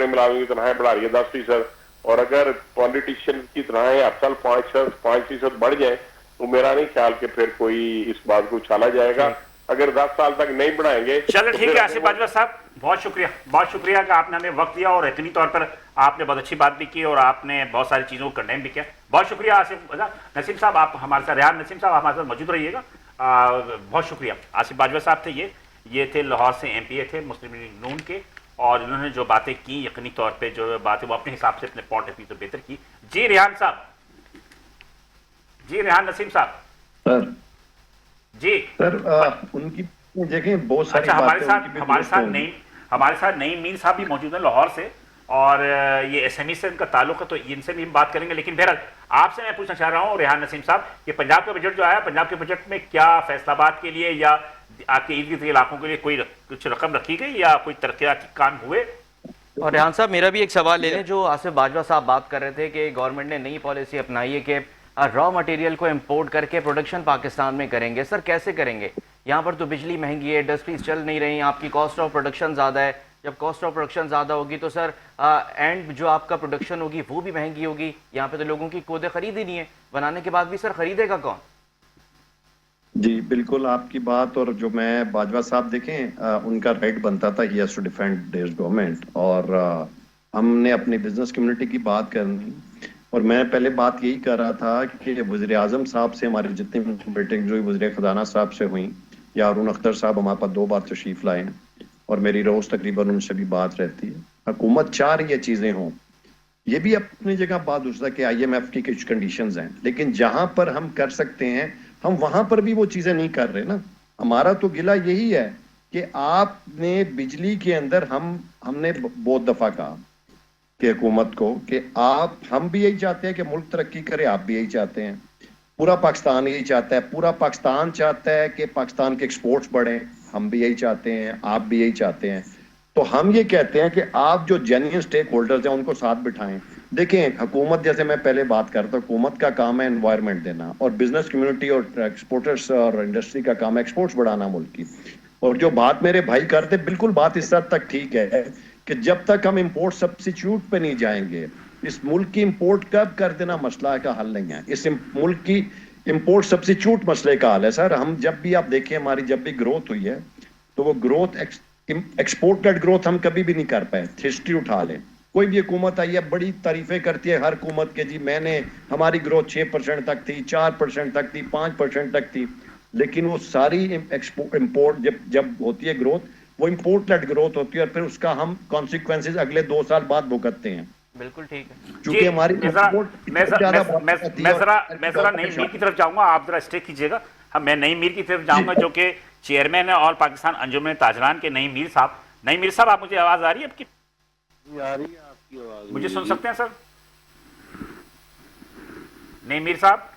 मुलाजमीन की तनख्वाहें बढ़ा रही है 10%, और अगर पॉलिटिशियन की तनख्वाहें हर साल 5% बढ़ जाए तो मेरा नहीं ख्याल कि फिर कोई इस बात को उछाला जाएगा। अगर 10 साल तक नहीं बढ़ाएंगे। चलो ठीक है आसिफ बाजवा साहब, बहुत शुक्रिया कि आपने हमें वक्त दिया और इतनी तौर पर आपने बहुत अच्छी बात भी की और आपने बहुत सारी चीज़ों को कंडेम भी किया। बहुत शुक्रिया आसिफ नसीम साहब, आप हमारे साथ, रेहान नसीम साहब हमारे साथ मौजूद रहिएगा। बहुत शुक्रिया। आसिफ बाजवा साहब थे, ये थे लाहौर से MPA थे मुस्लिम लीग नून के, और इन्होंने जो बातें की यकीनी तौर पर जो बातें वो अपने हिसाब से अपने पॉइंट ऑफ व्यू से बेहतर की। जी रेहान साहब, जी रेहान नसीम साहब। सर जी सर, उनकी देखें बहुत सारी हमारे साथ नईम मीर साहब भी मौजूद हैं लाहौर से, और ये SME से इनका ताल्लुक है, तो इनसे भी हम बात करेंगे। लेकिन बहरहाल आपसे मैं पूछना चाह रहा हूँ रेहान नसीम साहब, कि पंजाब का बजट जो आया, पंजाब के बजट में क्या फैसलाबाद के लिए या आपके इर्द गिर्द इलाकों के लिए कोई कुछ रकम रखी गई या कोई तरक्याती काम हुए? और रेहान साहब, मेरा भी एक सवाल ले लें, जो आसिफ बाजवा साहब बात कर रहे थे कि गवर्नमेंट ने नई पॉलिसी अपनाई है कि रॉ मटेरियल को इंपोर्ट करके प्रोडक्शन पाकिस्तान में करेंगे। सर कैसे करेंगे? यहाँ पर तो बिजली महंगी है, इंडस्ट्रीज चल नहीं रही, आपकी कॉस्ट ऑफ प्रोडक्शन ज़्यादा है। जब कॉस्ट ऑफ प्रोडक्शन ज़्यादा होगी तो सर एंड जो आपका प्रोडक्शन होगी वो भी महंगी होगी। यहाँ पे तो लोगों की कोदे खरीद ही नहीं है, बनाने के बाद भी सर खरीदेगा कौन? जी बिल्कुल आपकी बात, और जो मैं बाजवा साहब देखें उनका राइट बनता था ही has to defend their government, और हमने अपनी बिजनेस कम्युनिटी की बात करनी, और मैं पहले बात यही कर रहा था कि वज़ीर आज़म साहब से हमारी जितनी मीटिंग हुई, वज़ीर खजाना साहब से हुई, या अरुण अख्तर साहब हमारे पास 2 बार तशरीफ लाए हैं, और मेरी रोज तकरीबन उनसे भी बात रहती है। हुकूमत चाह रही है चीजें हों, ये भी अपनी जगह बात दूसरा कि IMF की कुछ कंडीशंस हैं, लेकिन जहां पर हम कर सकते हैं हम वहां पर भी वो चीजें नहीं कर रहे ना। हमारा तो गिला यही है कि आपने बिजली के अंदर हमने बहुत दफा कहा कि हुकूमत को कि हम भी यही चाहते हैं कि मुल्क तरक्की करे, आप भी यही चाहते हैं, पूरा पाकिस्तान यही चाहता है, पूरा पाकिस्तान चाहता है कि पाकिस्तान के एक्सपोर्ट्स बढ़ें, हम भी यही चाहते हैं, आप भी यही चाहते हैं। तो हम ये कहते हैं कि आप जो जेन्युइन स्टेक होल्डर्स हैं उनको साथ बिठाएं। देखें, हुकूमत, जैसे मैं पहले बात कर रहा था, हुकूमत का काम है एनवायरनमेंट देना, और बिजनेस कम्युनिटी और एक्सपोर्टर्स और इंडस्ट्री का काम है एक्सपोर्ट्स बढ़ाना मुल्क की। और जो बात मेरे भाई करते, बिल्कुल बात इस हद तक ठीक है कि जब तक हम इंपोर्ट सब्स्टिट्यूट पे नहीं जाएंगे, इस मुल्क की इंपोर्ट कब कर देना मसला का हल नहीं है। इस मुल्क की इंपोर्ट सब्स्टिट्यूट मसले का हल है सर। हम जब भी, आप देखिए, हमारी जब भी ग्रोथ हुई है तो वो ग्रोथ एक्सपोर्ट लेड ग्रोथ हम कभी भी नहीं कर पाए। हिस्ट्री उठा लें, कोई भी हुकूमत आई है बड़ी तारीफें करती है हर हुकूमत के, जी मैंने, हमारी ग्रोथ 6% तक थी, 4% तक थी, 5% तक थी, लेकिन वो सारी इंपोर्ट जब होती है ग्रोथ, वो इंपोर्ट लेड ग्रोथ होती है, और फिर उसका हम कॉन्सिक्वेंसेज अगले 2 साल बाद भुगतते हैं। बिल्कुल ठीक है। क्योंकि हमारी मैं जरा नई मीर की तरफ जाऊंगा, आप जरा स्टे कीजिएगा। मैं नई मीर की तरफ जाऊंगा जो कि चेयरमैन है ऑल पाकिस्तान अंजुमन ताजरान के, नई मीर साहब। नई मीर साहब, आप, मुझे आवाज आ रही है आपकी? आ रही है आपकी आवाज, मुझे सुन सकते हैं सर? नई मीर साहब?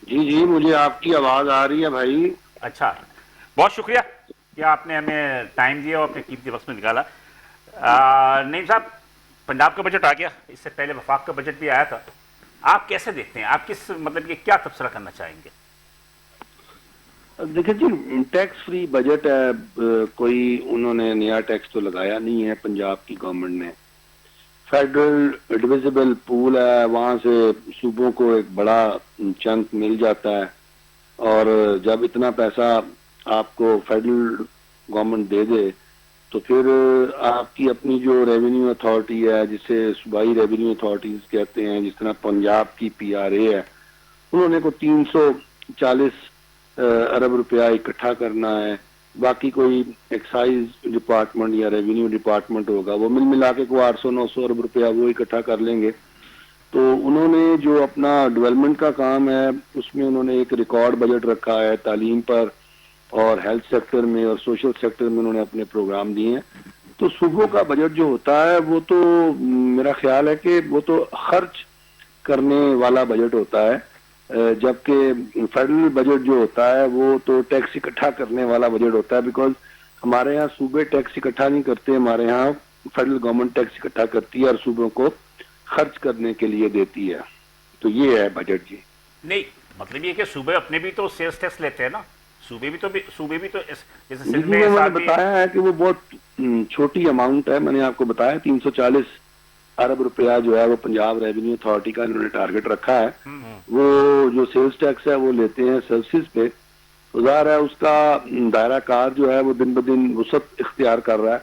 जी जी, मुझे आपकी आवाज आ रही है भाई। अच्छा, बहुत शुक्रिया कि आपने हमें टाइम दिया और अपने कीमती वक्त में निकाला। नईम साहब, पंजाब का बजट आ गया, इससे पहले वफाक का बजट भी आया था। आप कैसे देखते हैं, आप किस, मतलब ये क्या तबसरा करना चाहेंगे? देखिए जी, टैक्स फ्री बजट है, कोई उन्होंने नया टैक्स तो लगाया नहीं है पंजाब की गवर्नमेंट ने। फेडरल डिविजिबल पूल है, वहां से सूबों को एक बड़ा चंक मिल जाता है, और जब इतना पैसा आपको फेडरल गवर्नमेंट दे दे तो फिर आपकी अपनी जो रेवेन्यू अथॉरिटी है, जिसे सूबाई रेवेन्यू अथॉरिटीज कहते हैं, जिस तरह पंजाब की PRA है, उन्होंने को 340 अरब रुपया इकट्ठा करना है। बाकी कोई एक्साइज डिपार्टमेंट या रेवेन्यू डिपार्टमेंट होगा, वो मिल मिला के को 800-900 अरब रुपया वो इकट्ठा कर लेंगे। तो उन्होंने जो अपना डेवलपमेंट का काम है उसमें उन्होंने एक रिकॉर्ड बजट रखा है, तालीम पर और हेल्थ सेक्टर में और सोशल सेक्टर में उन्होंने अपने प्रोग्राम दिए हैं। तो सूबों का बजट जो होता है वो तो मेरा ख्याल है कि वो तो खर्च करने वाला बजट होता है, जबकि फेडरल बजट जो होता है वो तो टैक्स इकट्ठा करने वाला बजट होता है। बिकॉज हमारे यहाँ सूबे टैक्स इकट्ठा नहीं करते, हमारे यहाँ फेडरल गवर्नमेंट टैक्स इकट्ठा करती है और सूबों को खर्च करने के लिए देती है। तो ये है बजट जी। नहीं, मतलब ये कि सूबे अपने भी तो सेल्स टैक्स लेते हैं ना, सूबे भी तो जैसे सिंध में मैंने बताया है कि वो बहुत छोटी अमाउंट है। मैंने आपको बताया 340 अरब रुपया जो है वो पंजाब रेवेन्यू अथॉरिटी का इन्होंने टारगेट रखा है। वो जो सेल्स टैक्स है वो लेते हैं सर्विसेज पे, तो ज़ाहिर है उसका दायरा कार जो है वो दिन ब दिन वसअत इख्तियार कर रहा है।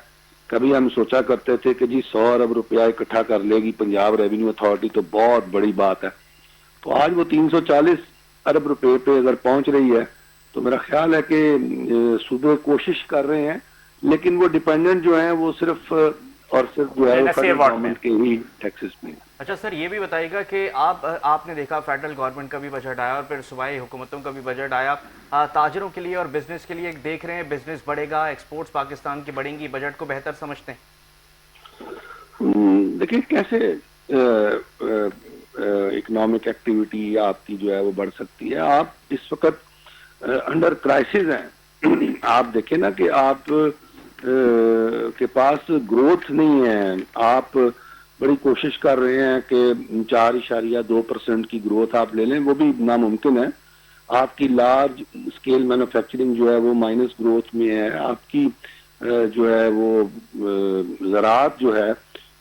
कभी हम सोचा करते थे कि जी 100 अरब रुपया इकट्ठा कर लेगी पंजाब रेवेन्यू अथॉरिटी तो बहुत बड़ी बात है, तो आज वो 340 अरब रुपए पे अगर पहुंच रही है तो मेरा ख्याल है कि सूबे कोशिश कर रहे हैं, लेकिन वो डिपेंडेंट जो है वो सिर्फ और सिर्फ जो है फेडरल गवर्नमेंट के ही टैक्सेस में। अच्छा सर, ये भी बताइएगा कि आपने देखा फेडरल गवर्नमेंट का भी बजट आया और फिर सूबाई हुकूमतों का भी बजट आया, ताजरों के लिए और बिजनेस के लिए देख रहे हैं बिजनेस बढ़ेगा, एक्सपोर्ट्स पाकिस्तान की बढ़ेंगी, बजट को बेहतर समझते हैं? देखिए कैसे इकोनॉमिक एक्टिविटी आपकी जो है वो बढ़ सकती है। आप इस वक्त अंडर क्राइसिस हैं। आप देखें ना कि आप के पास ग्रोथ नहीं है, आप बड़ी कोशिश कर रहे हैं कि 4.2% की ग्रोथ आप ले लें, वो भी नामुमकिन है। आपकी लार्ज स्केल मैन्युफैक्चरिंग जो है वो माइनस ग्रोथ में है। आपकी जो है वो ज़राअत जो है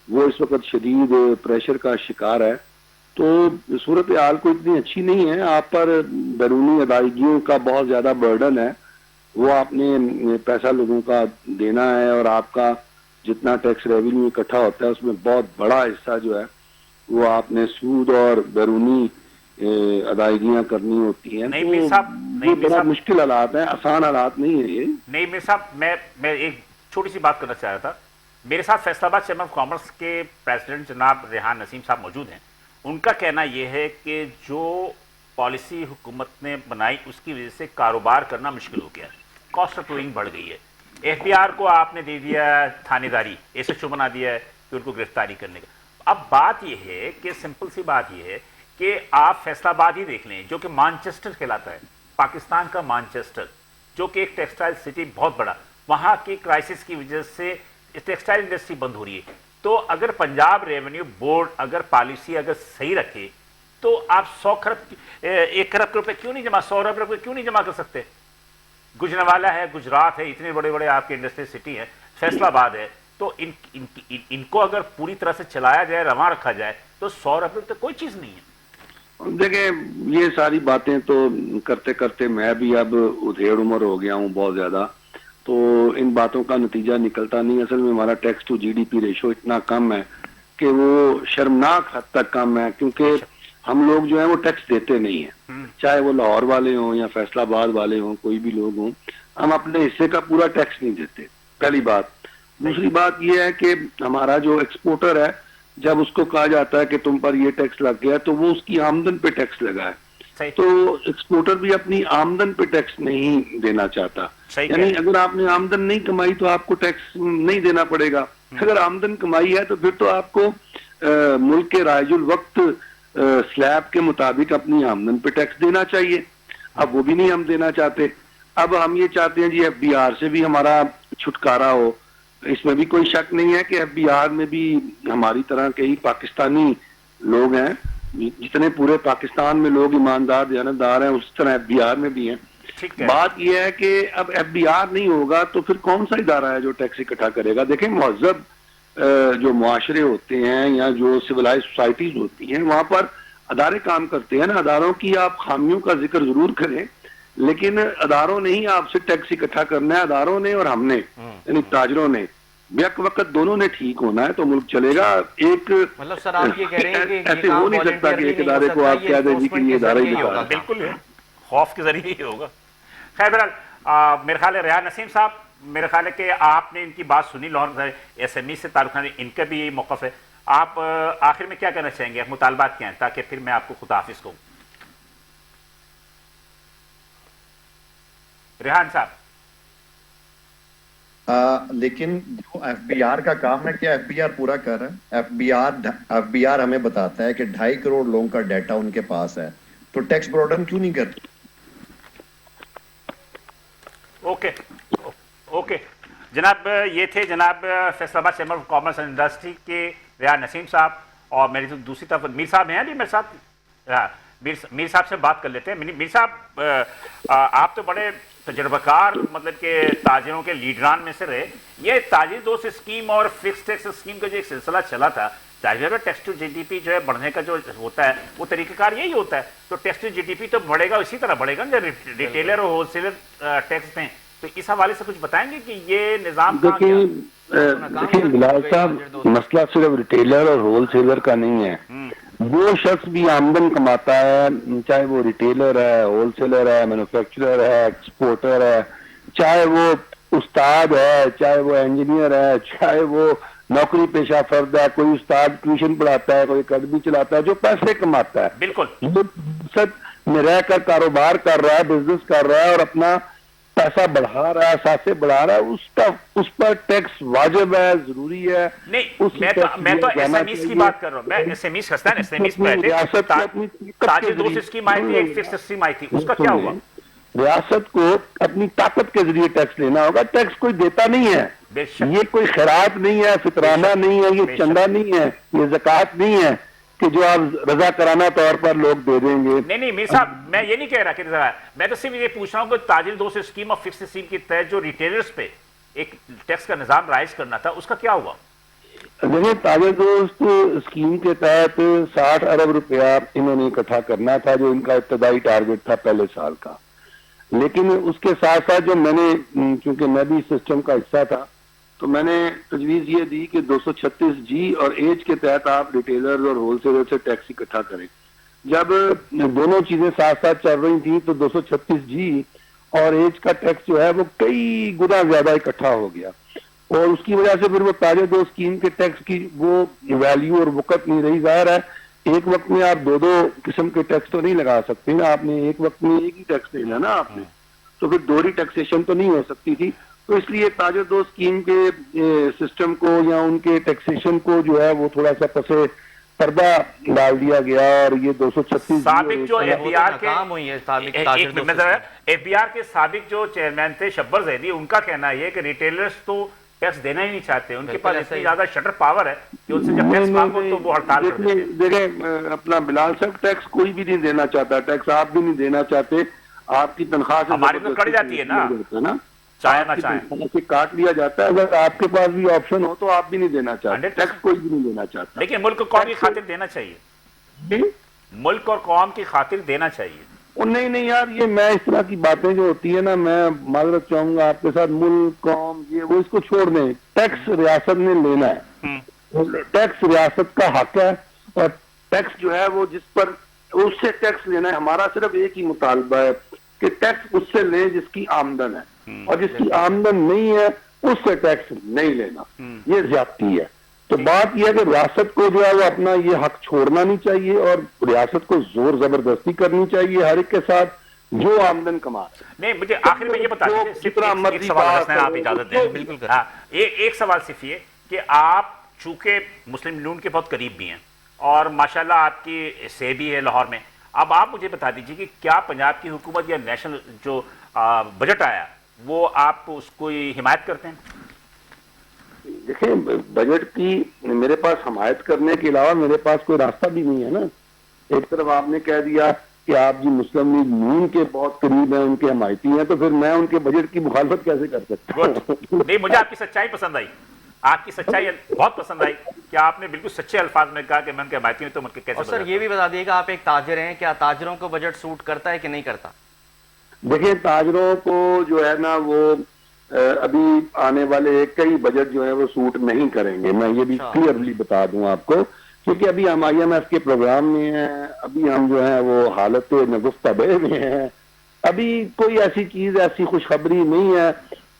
वो इस वक्त शदीद प्रेशर का शिकार है। तो सूरत हाल को इतनी अच्छी नहीं है। आप पर बैरूनी अदायगियों का बहुत ज़्यादा बर्डन है, वो आपने पैसा लोगों का देना है, और आपका जितना टैक्स रेवेन्यू इकट्ठा होता है उसमें बहुत बड़ा हिस्सा जो है वो आपने सूद और बैरूनी अदायगियां करनी होती हैं। तो बड़ा मुश्किल हालात है, आसान हालात नहीं है ये। नहीं मेरे साहब, मैं एक छोटी सी बात करना चाह रहा था। मेरे साथ फैसलाबाद चैम्बर ऑफ कॉमर्स के प्रेसिडेंट जनाब रेहान नसीम साहब मौजूद हैं। उनका कहना यह है कि जो पॉलिसी हुकूमत ने बनाई उसकी वजह से कारोबार करना मुश्किल हो गया है। कॉस्ट ऑफ डूइंग बढ़ गई है। एफबीआर को आपने दे दिया थानेदारी, एसएचओ बना दिया है कि उनको गिरफ्तारी करने का। अब बात यह है कि सिंपल सी बात यह है कि आप फैसलाबाद ही देख लें, जो कि मैनचेस्टर कहलाता है, पाकिस्तान का मैनचेस्टर, जो कि एक टेक्सटाइल सिटी बहुत बड़ा, वहां की क्राइसिस की वजह से टेक्सटाइल इंडस्ट्री बंद हो रही है। तो अगर पंजाब रेवेन्यू बोर्ड अगर पॉलिसी अगर सही रखे तो आप 100 खरब 1 खरब रुपए क्यों नहीं जमा, 100 अरब रुपए क्यों नहीं जमा कर सकते? गुजरावाला है, गुजरात है, इतने बड़े बड़े आपके इंडस्ट्रियल सिटी है, फैसलाबाद है, तो इनको अगर पूरी तरह से चलाया जाए, रवा रखा जाए, तो 100 अरब तो कोई चीज नहीं है। देखिए, ये सारी बातें तो करते करते मैं भी अब उधेड़ उम्र हो गया हूँ बहुत ज्यादा, तो इन बातों का नतीजा निकलता नहीं। असल में हमारा टैक्स टू जीडीपी रेशो इतना कम है कि वो शर्मनाक हद तक कम है, क्योंकि हम लोग जो है वो टैक्स देते नहीं है, चाहे वो लाहौर वाले हों या फैसलाबाद वाले हों, कोई भी लोग हों, हम अपने हिस्से का पूरा टैक्स नहीं देते, पहली बात। दूसरी बात यह है कि हमारा जो एक्सपोर्टर है, जब उसको कहा जाता है कि तुम पर ये टैक्स लग गया, तो वो उसकी आमदन पे टैक्स लगा है, तो एक्सपोर्टर भी अपनी आमदन पे टैक्स नहीं देना चाहता। यानी अगर आपने आमदन नहीं कमाई तो आपको टैक्स नहीं देना पड़ेगा, अगर आमदन कमाई है तो फिर तो आपको मुल्क के राइजुल वक्त स्लैब के मुताबिक अपनी आमदन पे टैक्स देना चाहिए। अब वो भी नहीं हम देना चाहते। अब हम ये चाहते हैं जी एफबीआर से भी हमारा छुटकारा हो। इसमें भी कोई शक नहीं है कि एफबीआर में भी हमारी तरह के ही पाकिस्तानी लोग हैं, जितने पूरे पाकिस्तान में लोग ईमानदार दयानतदार हैं, उस तरह एफबीआर में भी हैं। बात यह है कि अब एफबीआर नहीं होगा तो फिर कौन सा इदारा है जो टैक्स इकट्ठा करेगा? देखें, महज़ब जो मुआशरे होते हैं या जो सिविलाइज सोसाइटीज होती हैं, वहां पर अदारे काम करते हैं ना। अदारों की आप खामियों का जिक्र जरूर करें, लेकिन अदारों ने ही आपसे टैक्स इकट्ठा करना है, अदारों ने और हमने, यानी ताजरों ने, बेक वक्त दोनों ने ठीक होना है तो मुल्क चलेगा। एक मतलब सर आप ये कह रहे हैं कि ऐसे हो नहीं सकता कि एक इदारे को आप कह दें कि ये इदारा ही होगा। बिल्कुल खौफ के जरिए ही होगा। खैर बहरहाल मेरे ख्याल है रेहान नसीम साहब, मेरे ख्याल है कि आपने इनकी बात सुनी, लाहौर एसएमई से ताल्लुक है, इनका भी यही मौक़िफ़ है। आप आखिर में क्या कहना चाहेंगे, मुतालबात क्या हैं, ताकि फिर मैं आपको खुदाफिज कहूँ? रेहान साहब। लेकिन जो एफबीआर का काम है, क्या एफबीआर पूरा कर रहा है? एफबीआर हमें बताता है कि 2.5 करोड़ लोगों का डाटा उनके पास है, तो टैक्स ब्रोडन क्यों नहीं करते? ओके ओके जनाब, ये थे जनाब Faisalabad chamber of commerce and industry के रेहान नसीम साहब, और मेरी दूसरी तरफ मीर साहब हैं अभी मेरे साथ। मीर साहब से बात कर लेते हैं। मीर साहब, आप तो बड़े तजर्बाकार मतलब के ताजिरों के लीडरान में से रहे। ये ताजिर दोस्त स्कीम और फिक्स टैक्स स्कीम का जो एक सिलसिला चला था, जाहिर है टैक्स टू जीडीपी जो है बढ़ने का जो होता है वो तरीक़ाकार यही होता है। तो टैक्स टू जीडीपी तो बढ़ेगा, इसी तरह बढ़ेगा जो रिटेलर और होलसेलर टैक्स दें। तो इस हवाले से कुछ बताएंगे कि ये निज़ाम देखिए बिलाल साहब, मसला सिर्फ रिटेलर और होलसेलर का नहीं है। वो शख्स भी आमदन कमाता है, चाहे वो रिटेलर है, होलसेलर है, मैन्युफैक्चरर है, एक्सपोर्टर है, चाहे वो उस्ताद है, चाहे वो इंजीनियर है, चाहे वो नौकरी पेशा फर्द है, कोई उस्ताद ट्यूशन पढ़ाता है, कोई अकेडमी चलाता है, जो पैसे कमाता है, बिल्कुल में रहकर कारोबार कर रहा है, बिजनेस कर रहा है और अपना पैसा बढ़ा रहा है, सासे बढ़ा रहा है, उस पर टैक्स वाजिब है, जरूरी है। नहीं, मैं तो एसएमईज की बात कर रहा हूँ। मैं एसएमईज हंसता है, एसएमईज ताजिर दोस्त स्कीम आई थी, एक फिक्स स्कीम आई थी, उसका क्या हुआ? रियासत को अपनी ताकत के जरिए टैक्स लेना होगा। टैक्स कोई देता नहीं है, ये कोई खैरात नहीं है, फितराना नहीं है, ये चंदा नहीं है, ये ज़कात नहीं है कि जो आप रजा कराना तौर पर लोग दे देंगे। नहीं मीर साहब, मैं ये नहीं कह रहा कि मैं तो सिर्फ ये पूछ रहा हूँ कि ताजिर दोस्त स्कीम और फिक्स स्कीम के तहत जो रिटेलर्स पे एक टैक्स का निजाम राइज करना था, उसका क्या हुआ? देखिए, ताजिर दोस्त स्कीम के तहत 60 अरब रुपया इन्होंने इकट्ठा करना था, जो इनका इब्तदाई टारगेट था पहले साल का। लेकिन उसके साथ साथ जो मैंने, क्योंकि मैं भी सिस्टम का हिस्सा था, तो मैंने तजवीज़ ये दी कि 236G और एज के तहत आप रिटेलर और होलसेलर से टैक्स इकट्ठा करें। जब दोनों चीजें साथ साथ चल रही थी तो 236G और एज का टैक्स जो है वो कई गुना ज्यादा इकट्ठा हो गया, और उसकी वजह से फिर वो ताजे दो स्कीम के टैक्स की वो वैल्यू और वक़्त नहीं रही। जाहिर है एक वक्त में आप दो किस्म के टैक्स तो नहीं लगा सकते ना, आपने एक वक्त में एक ही टैक्स देना ना आपने। तो फिर दोहरी टैक्सेशन तो नहीं हो सकती थी। तो इसलिए ताजर दो स्कीम के सिस्टम को या उनके टैक्सेशन को जो है वो थोड़ा सा पसे पर्दा डाल दिया गया और ये 236 साबिक जो एफबीआर काम हुई है साबिक एफबीआर के साबिक जो चेयरमैन थे शब्बर जैदी, उनका कहना है कि रिटेलर्स तो टैक्स देना ही नहीं चाहते, उनके पास इतनी ज्यादा शटर पावर है कि उनसे जब टैक्स मांगो तो वो हड़ताल कर देते हैं। देखें अपना बिलाल साहब, टैक्स कोई भी नहीं देना चाहता, टैक्स आप भी नहीं देना चाहते, आपकी तनख्वाह से हमारी तो कट जाती है ना, चाहे ना चाहे से काट लिया जाता है। अगर आपके पास भी ऑप्शन हो तो आप भी नहीं देना चाहते, टैक्स कोई भी नहीं देना चाहता। लेकिन मुल्क और कौम की खातिर देना चाहिए, मुल्क और कौम की खातिर देना चाहिए। नहीं यार, ये मैं इस तरह की बातें जो होती है ना, मैं माजरत चाहूंगा आपके साथ, मुल्क कौम ये वो इसको छोड़ दें। टैक्स रियासत ने लेना है, टैक्स रियासत का हक है, और टैक्स जो है वो जिस पर उससे टैक्स लेना है। हमारा सिर्फ एक ही मुतालबा है कि टैक्स उससे ले जिसकी आमदन है, और जिसकी आमदन नहीं है उससे टैक्स नहीं लेना, ये ज्यादती है। तो बात यह है कि रियासत को जो है वो अपना ये हक छोड़ना नहीं चाहिए, और रियासत को जोर जबरदस्ती करनी चाहिए हर एक के साथ जो आमदन कमा रहे। नहीं, मुझे आखिर में ये बता दीजिए, सिर्फ एक सवाल रखना है, आप इजाजत दें। बिल्कुल, हाँ, एक सवाल सिर्फ ये कि आप चूंकि मुस्लिम नून के बहुत करीब भी हैं और माशाल्लाह आपकी से भी है लाहौर में, अब आप मुझे बता दीजिए कि क्या पंजाब की हुकूमत या नेशनल जो बजट आया वो आप उसको हिमायत करते हैं? देखिए, बजट की मेरे पास हमायत करने के अलावा मेरे पास कोई रास्ता भी नहीं है ना। एक तरफ आपने कह दिया कि आप जी मुस्लिम लीग नून के बहुत करीब हैं, उनके हमायती हैं, तो फिर मैं उनके बजट की मुखालफत कैसे कर सकता हूँ? नहीं, मुझे आपकी सच्चाई पसंद आई, आपकी सच्चाई बहुत पसंद आई कि आपने बिल्कुल सच्चे अल्फाज में कहा कि मैं उनके हमायती हूँ, तो मुझे कैसे। और सर ये भी बता दिएगा, आप एक ताजिर हैं, क्या ताजिरों को बजट सूट करता है कि नहीं करता? देखिए, ताजरों को जो है ना वो अभी आने वाले कई बजट जो है वो सूट नहीं करेंगे, मैं ये भी क्लियरली बता दूं आपको, क्योंकि अभी हम IMF के प्रोग्राम में हैं, अभी हम जो है वो हालत नगुफ्ताबे में हैं, अभी कोई ऐसी चीज, ऐसी खुशखबरी नहीं है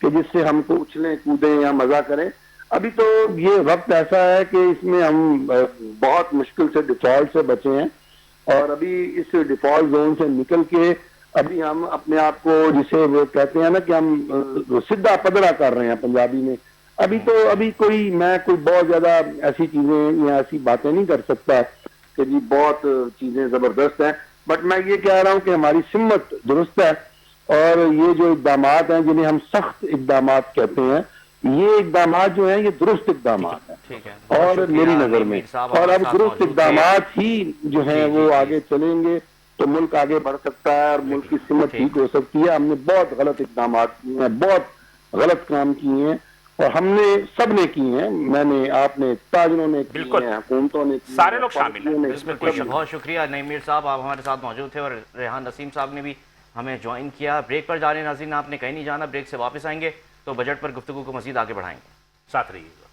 कि जिससे हमको उछलें कूदें या मजा करें। अभी तो ये वक्त ऐसा है कि इसमें हम बहुत मुश्किल से डिफॉल्ट से बचे हैं, और अभी इस डिफॉल्ट जोन से निकल के अभी हम अपने आप को, जिसे वो कहते हैं ना कि हम सीधा पदरा कर रहे हैं पंजाबी में, अभी कोई मैं कोई बहुत ज्यादा ऐसी चीजें या ऐसी बातें नहीं कर सकता कि जी बहुत चीजें जबरदस्त हैं, बट मैं ये कह रहा हूँ कि हमारी सिम्मत दुरुस्त है, और ये जो इकदाम हैं जिन्हें हम सख्त इकदाम कहते हैं, ये इकदाम जो हैं ये दुरुस्त इकदाम हैं, और मेरी नजर में, और अब दुरुस्त इकदाम ही जो हैं वो आगे चलेंगे तो मुल्क आगे बढ़ सकता है और मुल्क की सिमत ठीक हो सकती है। हमने बहुत गलत इकदाम किए हैं, बहुत गलत काम किए हैं, और हमने सबने किए हैं, मैंने, आपने, ताजरों ने किए हैं, हुकूमतों ने, सारे लोग शामिल हैं। बहुत शुक्रिया नईम मीर साहब, आप हमारे साथ मौजूद थे, और रेहान नसीम साहब ने भी हमें ज्वाइन किया। ब्रेक पर जा रहे हैं नाज़रीन, आपने कहीं नहीं जाना, ब्रेक से वापस आएंगे तो बजट पर गुफ्तगू को मजीद आगे बढ़ाएंगे, साथ रहिएगा।